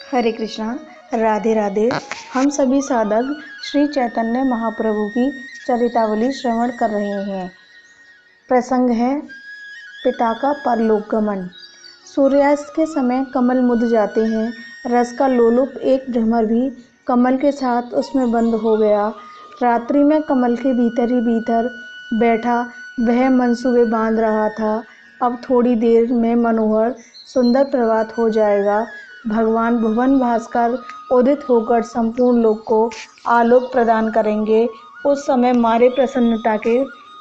हरे कृष्णा, राधे राधे। हम सभी साधक श्री चैतन्य महाप्रभु की चरितावली श्रवण कर रहे हैं। प्रसंग है पिता का परलोक गमन। सूर्यास्त के समय कमल मुद जाते हैं। रस का लोलुप एक भ्रमर भी कमल के साथ उसमें बंद हो गया। रात्रि में कमल के भीतर ही भीतर बैठा वह मंसूबे बांध रहा था। अब थोड़ी देर में मनोहर सुंदर प्रभात हो जाएगा। भगवान भुवन भास्कर उदित होकर संपूर्ण लोक को आलोक प्रदान करेंगे। उस समय मारे प्रसन्नता के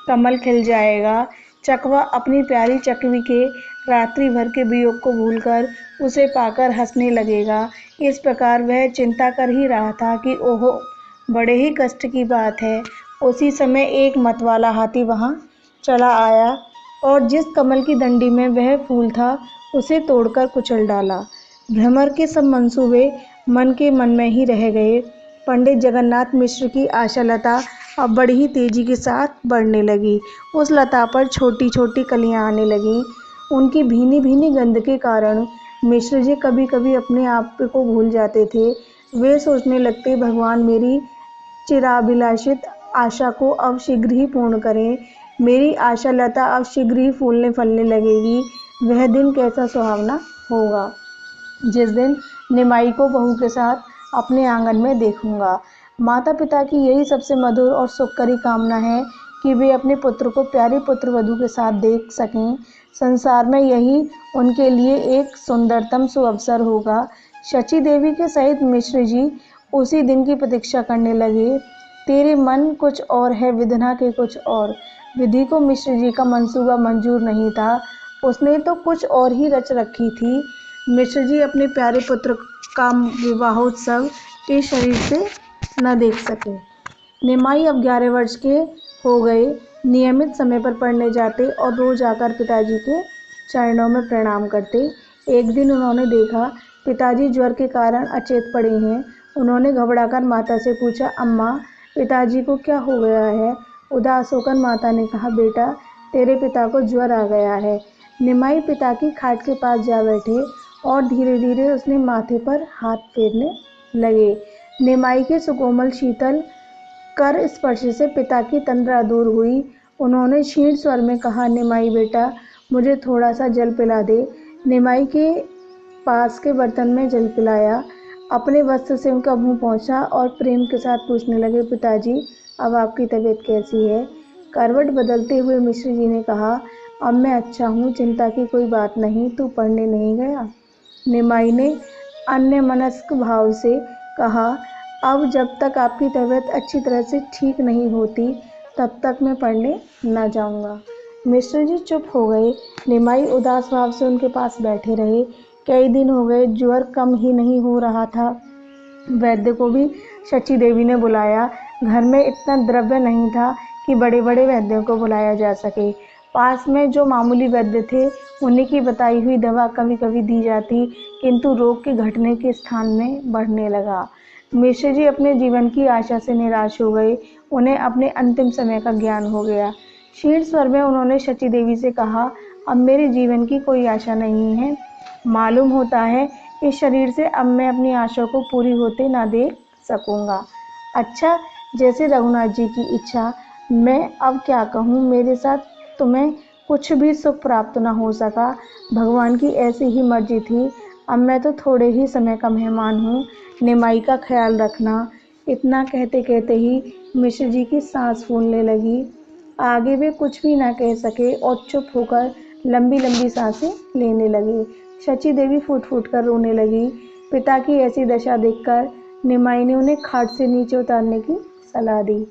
कमल खिल जाएगा। चकवा अपनी प्यारी चकवी के रात्रि भर के वियोग को भूलकर उसे पाकर हंसने लगेगा। इस प्रकार वह चिंता कर ही रहा था कि ओहो, बड़े ही कष्ट की बात है। उसी समय एक मतवाला हाथी वहां चला आया और जिस कमल की डंडी में वह फूल था उसे तोड़कर कुचल डाला। भ्रमर के सब मंसूबे मन के मन में ही रह गए। पंडित जगन्नाथ मिश्र की आशालता अब बड़ी ही तेजी के साथ बढ़ने लगी। उस लता पर छोटी छोटी कलियां आने लगी। उनकी भीनी भीनी गंध के कारण मिश्र जी कभी कभी अपने आप को भूल जाते थे। वे सोचने लगते, भगवान मेरी चिराभिलाषित आशा को अब शीघ्र ही पूर्ण करें। मेरी आशालता अब शीघ्र ही फूलने फलने लगेगी। वह दिन कैसा सुहावना होगा जिस दिन निमाई को बहू के साथ अपने आंगन में देखूंगा। माता पिता की यही सबसे मधुर और सुखकरी कामना है कि वे अपने पुत्र को प्यारी पुत्र वधू के साथ देख सकें। संसार में यही उनके लिए एक सुंदरतम सुअवसर होगा। शची देवी के सहित मिश्र जी उसी दिन की प्रतीक्षा करने लगे। तेरे मन कुछ और है, विधना के कुछ और। विधि को मिश्र जी का मंसूबा मंजूर नहीं था। उसने तो कुछ और ही रच रखी थी। मिश्र जी अपने प्यारे पुत्र का विवाहोत्सव इस शरीर से न देख सके। निमाई अब 11 वर्ष के हो गए। नियमित समय पर पढ़ने जाते और रोज आकर पिताजी के चरणों में प्रणाम करते। एक दिन उन्होंने देखा पिताजी ज्वर के कारण अचेत पड़े हैं। उन्होंने घबराकर माता से पूछा, अम्मा, पिताजी को क्या हो गया है? उदास होकर माता ने कहा, बेटा, तेरे पिता को ज्वर आ गया है। निमाई पिता की खाट के पास जा बैठे और धीरे धीरे उसने माथे पर हाथ फेरने लगे। निमाई के सुकोमल शीतल कर स्पर्श से पिता की तंद्रा दूर हुई। उन्होंने क्षीण स्वर में कहा, निमाई बेटा, मुझे थोड़ा सा जल पिला दे। निमाई के पास के बर्तन में जल पिलाया। अपने वस्त्र से उनका मुंह पहुंचा और प्रेम के साथ पूछने लगे, पिताजी, अब आपकी तबीयत कैसी है? करवट बदलते हुए मिश्र जी ने कहा, अब मैं अच्छा हूँ, चिंता की कोई बात नहीं। तू पढ़ने नहीं गया? निमाई ने अन्यमनस्क भाव से कहा, अब जब तक आपकी तबीयत अच्छी तरह से ठीक नहीं होती तब तक मैं पढ़ने न जाऊंगा। मिश्र जी चुप हो गए। निमाई उदास भाव से उनके पास बैठे रहे। कई दिन हो गए, ज्वर कम ही नहीं हो रहा था। वैद्य को भी शची देवी ने बुलाया। घर में इतना द्रव्य नहीं था कि बड़े बड़े वैद्यों को बुलाया जा सके। पास में जो मामूली वैद्य थे उन्हीं की बताई हुई दवा कभी कभी दी जाती, किंतु रोग के घटने के स्थान में बढ़ने लगा। मिश्र जी अपने जीवन की आशा से निराश हो गए। उन्हें अपने अंतिम समय का ज्ञान हो गया। क्षीण स्वर में उन्होंने शची देवी से कहा, अब मेरे जीवन की कोई आशा नहीं है। मालूम होता है इस शरीर से अब मैं अपनी आशा को पूरी होते ना देख सकूंगा। अच्छा, जैसे रघुनाथ जी की इच्छा। मैं अब क्या कहूँ, मेरे साथ तुम्हें कुछ भी सुख प्राप्त न हो सका। भगवान की ऐसी ही मर्जी थी। अब मैं तो थोड़े ही समय का मेहमान हूँ। निमाई का ख्याल रखना। इतना कहते कहते ही मिश्र जी की सांस फूलने लगी। आगे वे कुछ भी ना कह सके और चुप होकर लंबी लंबी सांसें लेने लगे। शची देवी फूट फूट कर रोने लगी। पिता की ऐसी दशा देखकर निमाई ने उन्हें खाट से नीचे उतारने की सलाह दी।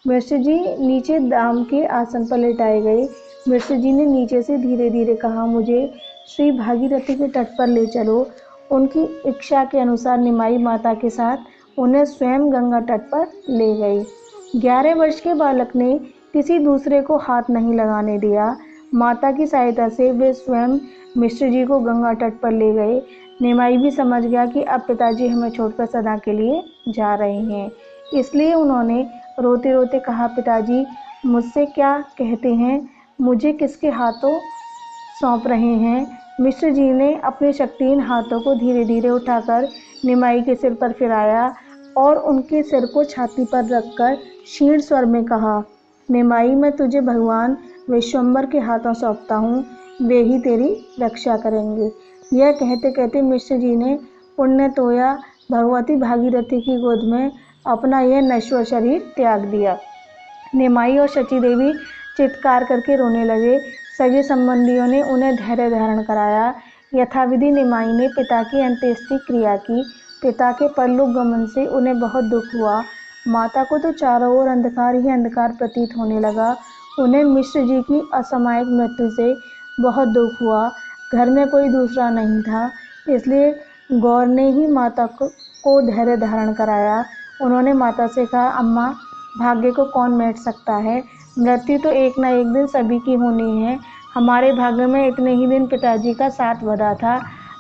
मिश्र जी नीचे दाम के आसन पर लेटाए गए। मिश्र जी ने नीचे से धीरे धीरे कहा, मुझे श्री भागीरथी के तट पर ले चलो। उनकी इच्छा के अनुसार निमाई माता के साथ उन्हें स्वयं गंगा तट पर ले गई। 11 वर्ष के बालक ने किसी दूसरे को हाथ नहीं लगाने दिया। माता की सहायता से वे स्वयं मिश्र जी को गंगा तट पर ले गए। निमाई भी समझ गया कि अब पिताजी हमें छोड़कर सदा के लिए जा रहे हैं। इसलिए उन्होंने रोते रोते कहा, पिताजी, मुझसे क्या कहते हैं? मुझे किसके हाथों सौंप रहे हैं? मिश्र जी ने अपने शक्तिहीन हाथों को धीरे धीरे उठाकर निमाई के सिर पर फिराया और उनके सिर को छाती पर रखकर क्षीण स्वर में कहा, निमाई, मैं तुझे भगवान विश्वम्बर के हाथों सौंपता हूँ, वे ही तेरी रक्षा करेंगे। यह कहते कहते मिश्र जी ने पुण्य तोया भगवती भागीरथी की गोद में अपना यह नश्वर शरीर त्याग दिया। निमाई और शची देवी चित्कार करके रोने लगे। सगे संबंधियों ने उन्हें धैर्य धारण कराया। यथाविधि निमाई ने पिता की अंत्येष्टि क्रिया की। पिता के परलोक गमन से उन्हें बहुत दुख हुआ। माता को तो चारों ओर अंधकार ही अंधकार प्रतीत होने लगा। उन्हें मिश्र जी की असामयिक मृत्यु से बहुत दुख हुआ। घर में कोई दूसरा नहीं था, इसलिए गौर ने ही माता को धैर्य धारण कराया। उन्होंने माता से कहा, अम्मा, भाग्य को कौन मेट सकता है, मृत्यु तो एक न एक दिन सभी की होनी है। हमारे भाग्य में इतने ही दिन पिताजी का साथ बंधा था,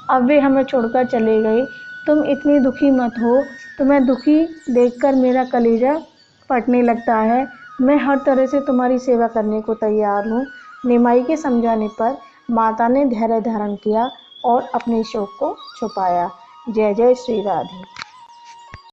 अब वे हमें छोड़कर चले गए। तुम इतनी दुखी मत हो, तुम्हें दुखी देखकर मेरा कलेजा फटने लगता है। मैं हर तरह से तुम्हारी सेवा करने को तैयार हूँ। निमाई के समझाने पर माता ने धैर्य धारण किया और अपने शोक को छुपाया। जय जय श्री राधे।